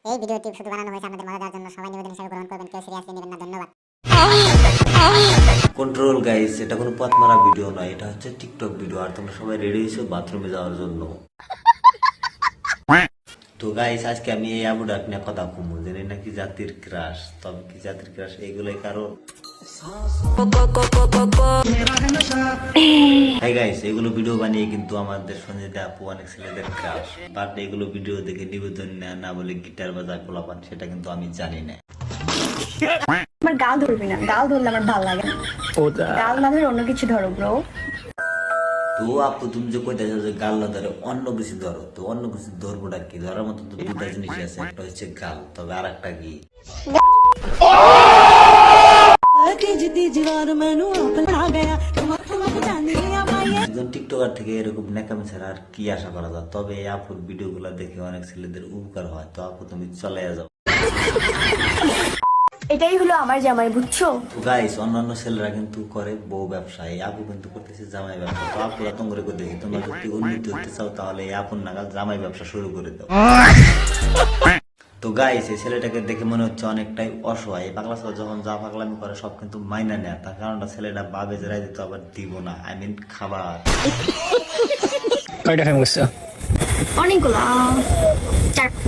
এই ভিডিওটি শুধু বানানো হয়েছে আপনাদের মজা দেওয়ার জন্য। সবাই নিবেদন হিসেবে গ্রহণ করবেন, কেউ সিরিয়াসলি নেবেন না। ধন্যবাদ। কন্ট্রোল গাইস, এটা কোনো পথ মারা ভিডিও নয়, এটা হচ্ছে টিকটক ভিডিও। আর তোমরা সবাই রেডি হয়েছো বাথরুমে যাওয়ার জন্য। তো গাইস, আজকে আমি এই আবুডাক নিয়ে কথা কমু, জানি নাকি জাতির ক্রাশ। তবে কি জাতির ক্রাশ এইগুলোই কারণ? হাই গাইস, এগুলো ভিডিও বানিয়ে কিন্তু আমাদের সঞ্জিতা আপু অনেক ছেলেদের ক্রাশ। বাট এগুলো ভিডিও দেখে নিবেদন না বলে গিটার বাজার পোলাপান, সেটা কিন্তু আমি জানি না। আমার গাল ধরবি না, গাল ধরলে আমার ভালো লাগে না। গাল না ধরে অন্য কিছু ধরো ব্রো। তো আপু তুমি যে কইতেছো যে গাল না ধরে অন্য কিছু ধরো, তো অন্য কিছু ধরবোটা কি? ধরার মতো তো দুটা জিনিস আছে, একটা হচ্ছে গাল, তবে আর একটা কি? একজন টিকটকার থেকে এরকম ন্যাকামি ছাড়া আর কি আশা করা যায়? তবে এই আপুর ভিডিও গুলা দেখে অনেক ছেলেদের উপকার হয়। তো আপু তুমি চলে যাও। এটাই হলো আমার জামাই, বুঝছো? তো গাইস, অন্যান্য ছেলেরা কিন্তু করে বউ ব্যবসা, এই আপু কিন্তু করতেছে জামাই ব্যবসা। তো আপুরা তোমরা করে দেখি, তোমরা যদি উন্নতি হতে চাও তাহলে এই আপুর নাগাল জামাই ব্যবসা শুরু করে দাও। তো গাইস, এই ছেলেটাকে দেখে মনে হচ্ছে অনেকটাই অসহায়। এই পাগলা ছেলে যখন যা পাগলামি করে সব কিন্তু মাইনা নেয়। তার কারণটা ছেলেটা বাবে জেরাই দিত, আবার দিব না, আই মিন খাবার। কয়টা ফেমাস? অনেকগুলো,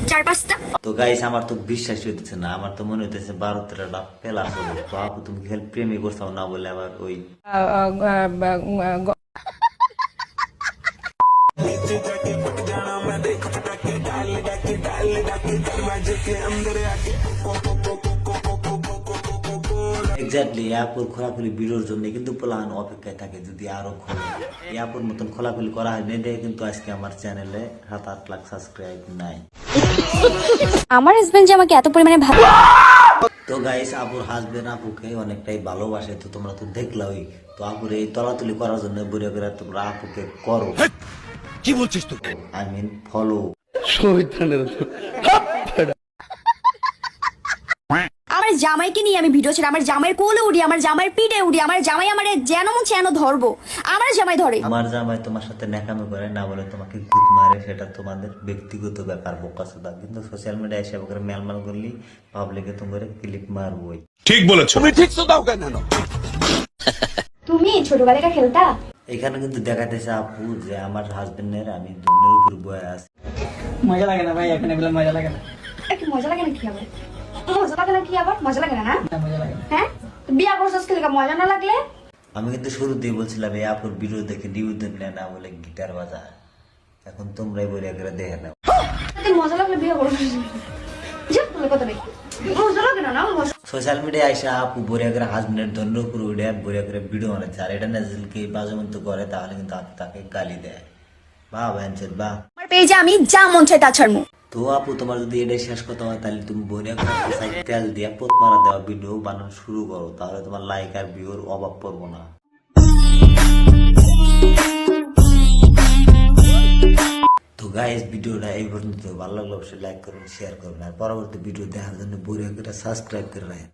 চার পাঁচটা। তো গাইস, আমার তো বিশ্বাস হইতেছে না, আমার তো মনে হইতেছে 12-13টা পেলা হবে। তো আপু তুমি খেলে প্রেমই করছাও না বলে আবার ওই এক্স্যাক্টলি আপুর খোলাখুলি ভিডিওর জন্য কিন্তু প্লান অপেক্ষায় থাকে, যদি আরো খোলে। এই আপুর মতন খোলাখুলি করা হয় না দেখে কিন্তু আজকে আমার চ্যানেলে 7-8 লাখ সাবস্ক্রাইব নাই। আমার হাজবেন্ড যে আমাকে এত পরিমাণে ভালো। তো গাইস, আপুর হাজবেন্ড আপুকে অনেকটাই ভালোবাসে, তো তোমরা তো দেখলাই। তো আপুর এই তলাতুলি করার জন্য বুড়ে করে তোমরা আপুকে করো। কি বলছিস তুই? I mean follow. আমার জামাইকে নিয়ে আমি ভিডিও ছেড়ে আমার জামাইয়ের কোলে উড়ি, আমার জামাইয়ের পিঠে উড়ি, আমার জামাই আমার যেন মন যেন ধরবো, আমার জামাই ধরে। আমার জামাই তোমার সাথে ন্যাকামি করে না বলে তোমাকে গুদ মারে, সেটা তোমাদের ব্যক্তিগত ব্যাপার, বোকাচোদা। কিন্তু সোশ্যাল মিডিয়ায় এসে করে মেলমাল করলি পাবলিকে তোমার ক্লিপ মারবই। ঠিক বলেছো, তুমি ঠিক তো দাও কেন? তুমি ছোটবেলাটা খেলতা? এখানে কিন্তু দেখাতেছে আপু যে আমার হাজবেন্ডের আমি দুনিয়ার উপর বয়ে আছি। মজা লাগে না ভাই, এখন এগুলো মজা লাগে না। একটু মজা লাগে না? কি আবার মজা লাগে না? কি আবার মজা লাগে না? না মজা লাগে না। হ্যাঁ, বিয়া করছিস কি মজা না লাগলে? আমি কিন্তু শুরুতেই বলছিলাম এই আপুর ভিডিও দেখে নিবেদন নেয় না বলে গিটার বাজা। এখন তোমরাই বলে একবার দেখে নাও। মজা লাগলে বিয়ে করছিস? কথা নেই, মজা লাগে না? সোশ্যাল মিডিয়ায় আইসা আপু বরিয়া করে হাজবেন্ডের ধন্য উপর উঠে বরিয়া করে ভিডিও বানাচ্ছে। আর এটা নাজিলকে বাজেমন্ত করে, তাহলে কিন্তু আপু তাকে গালি দেয়। বাহ ভ্যানচের বাহ। আমার পেজে আমি যা মন চাই তা ছাড়মু। তো আপু তোমার যদি এটাই শেষ কথা হয়, তাহলে তুমি বরিয়া করে তেল দিয়ে পোত মারা দেওয়া ভিডিও বানানো শুরু করো, তাহলে তোমার লাইক আর ভিউর অভাব পড়বো না। তো গাইস, ভিডিওটা এই পর্যন্ত। ভালো লাগলে অবশ্যই লাইক করুন, শেয়ার করুন, আর পরবর্তী ভিডিও দেখার জন্য বরিয়া করে সাবস্ক্রাইব করে রাখেন।